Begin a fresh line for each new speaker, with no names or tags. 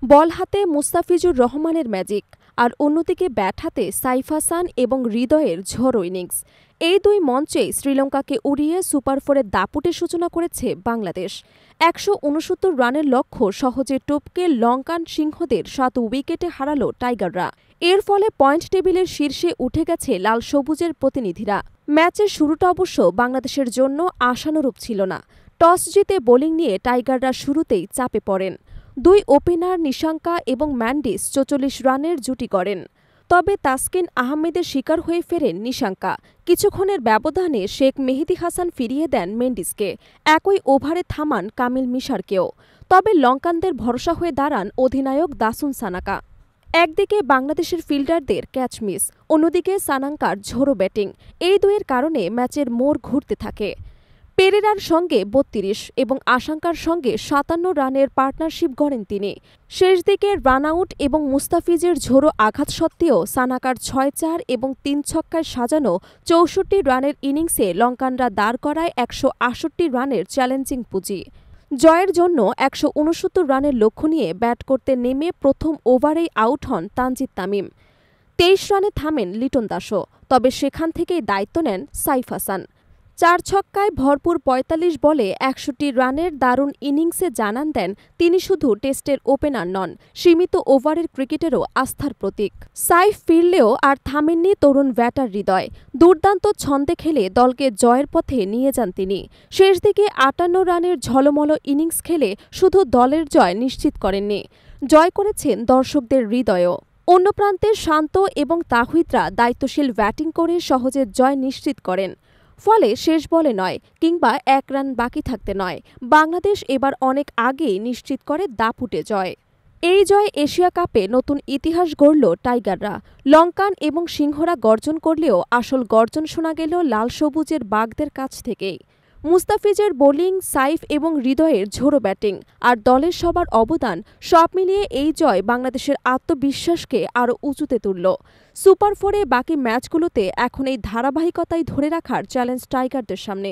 বল হাতে মুস্তাফিজুর রহমানের ম্যাজিক, আর অন্যদিকে ব্যাট হাতে সাইফ হাসান এবং হৃদয়ের ঝড়ো ইনিংস। এই দুই মঞ্চেই শ্রীলঙ্কাকে উড়িয়ে সুপার ফোরের দাপুটের সূচনা করেছে বাংলাদেশ। ১৬৯ রানের লক্ষ্য সহজে টপকে লঙ্কান সিংহদের ৭ উইকেটে হারাল টাইগাররা। এর ফলে পয়েন্ট টেবিলের শীর্ষে উঠে গেছে লাল সবুজের প্রতিনিধিরা। ম্যাচের শুরুটা অবশ্য বাংলাদেশের জন্য আশানুরূপ ছিল না। টস জিতে বোলিং নিয়ে টাইগাররা শুরুতেই চাপে পড়েন। দুই ওপেনার নিশাঙ্কা এবং ম্যান্ডিস ৪৪ রানের জুটি গড়েন। তবে তাসকিন আহমেদের শিকার হয়ে ফেরেন নিশাঙ্কা। কিছুক্ষণের ব্যবধানে শেখ মেহেদী হাসান ফিরিয়ে দেন মেন্ডিসকে। একই ওভারে থামান কামিল মিশারকেও। তবে লঙ্কানদের ভরসা হয়ে দাঁড়ান অধিনায়ক দাসুন সানাকা। একদিকে বাংলাদেশের ফিল্ডারদের ক্যাচ মিস, অন্যদিকে সানাঙ্কার ঝোড়ো ব্যাটিং। এই দুয়ের কারণে ম্যাচের মোড় ঘুরতে থাকে। পেরেরার সঙ্গে ৩২ এবং আশাঙ্কার সঙ্গে ৫৭ রানের পার্টনারশিপ গড়েন তিনি। শেষ দিকে রান আউট এবং মুস্তাফিজের ঝোড়ো আঘাত সত্ত্বেও সানাকার ৬-৪ এবং ৩ ছক্কায় সাজানো ৬৪ রানের ইনিংসে লঙ্কানরা দাঁড় করায় ১৬৮ রানের চ্যালেঞ্জিং পুঁজি। জয়ের জন্য ১৬৯ রানের লক্ষ্য নিয়ে ব্যাট করতে নেমে প্রথম ওভারেই আউট হন তানজিদ তামিম। ২৩ রানে থামেন লিটন দাসও। তবে সেখান থেকেই দায়িত্ব নেন সাইফ হাসান। ৪ ছক্কায় ভরপুর ৪৫ বলে ৬১ রানের দারুণ ইনিংসে জানান দেন তিনি শুধু টেস্টের ওপেনার নন, সীমিত ওভারের ক্রিকেটেরও আস্থার প্রতীক। সাইফ ফিরলেও আর থামেননি তরুণ ব্যাটার হৃদয়। দুর্দান্ত ছন্দে খেলে দলকে জয়ের পথে নিয়ে যান তিনি। শেষ দিকে ৫৮ রানের ঝলমল ইনিংস খেলে শুধু দলের জয় নিশ্চিত করেননি, জয় করেছেন দর্শকদের হৃদয়ও। অন্য প্রান্তে শান্ত এবং তাহিদরা দায়িত্বশীল ব্যাটিং করে সহজে জয় নিশ্চিত করেন। ফলে শেষ বলে নয় কিংবা ১ রান বাকি থাকতে নয়, বাংলাদেশ এবার অনেক আগেই নিশ্চিত করে দাপুটে জয়। এই জয় এশিয়া কাপে নতুন ইতিহাস গড়ল টাইগাররা। লঙ্কান এবং সিংহরা গর্জন করলেও আসল গর্জন শোনা গেল লাল সবুজের বাঘদের কাছ থেকেই। মুস্তাফিজের বোলিং, সাইফ এবং হৃদয়ের ঝোড়ো ব্যাটিং আর দলের সবার অবদান, সব মিলিয়ে এই জয় বাংলাদেশের আত্মবিশ্বাসকে আরও উঁচুতে তুলল। সুপার ফোরে বাকি ম্যাচগুলোতে এখন এই ধারাবাহিকতাই ধরে রাখার চ্যালেঞ্জ টাইগারদের সামনে।